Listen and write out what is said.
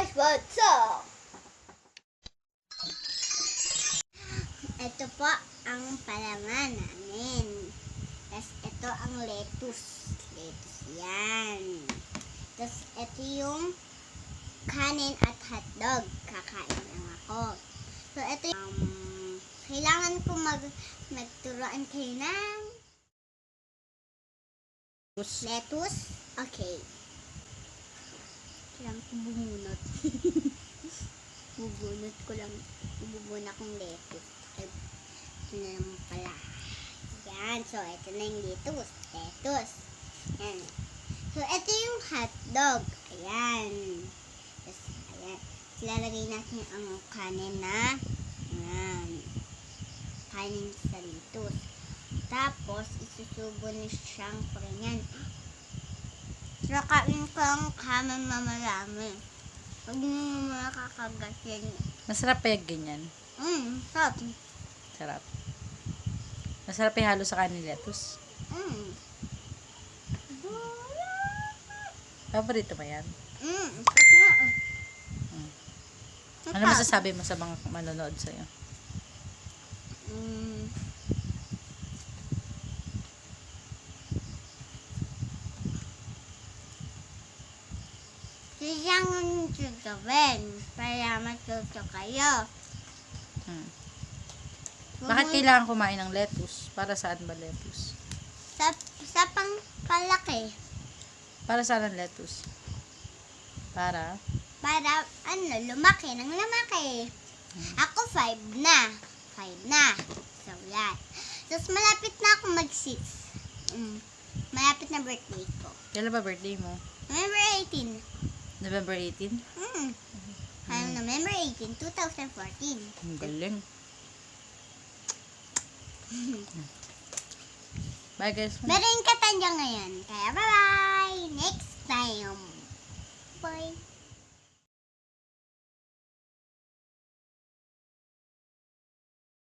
guys, what's up? Ito po ang palaman namin. Tapos ito ang lettuce. Lettuce yan. Tapos ito yung kanin at hotdog. Kakain lang ako. So ito kailangan ko magturuan kayo ng lettuce. Okay. Kailangan ko bumunot. Bubunot ko lang. Bubunot kong lettuce. Ito na naman pala. Yan. So, ito na yung lettuce. Lettuce. Yan. So, ito yung hotdog. Ayan. Tapos, ayan. Ilalagay natin ang kanin na ayan. Kanin sa lettuce. Tapos, isusubo na siyang ganyan. Nakain ko ang kanin na marami. Pag hindi mo makakagat yan. Masarap pa yung ganyan. Sarap. Sarap. Masarap yung halo sa kanin lettuce. Paborito mo yan? Sarap nga. Ano masasabi mo sa mga manonood sa'yo? Kailangan nyo gawin para matuto kayo. Bakit kailangan kumain ng lettuce? Para saan ba lettuce? Sa palaki. Para saan ang lettuce? Para Lumaki ng lumaki. Ako 5 na. 5 na. So, yan. Tapos, malapit na ako mag-6. Malapit na birthday ko. Kailan ba birthday mo? November 18. November 18? November 18, 2014. Ang galing. Bye guys. Meron katanya ngayon. Kaya bye-bye. Next time. Bye.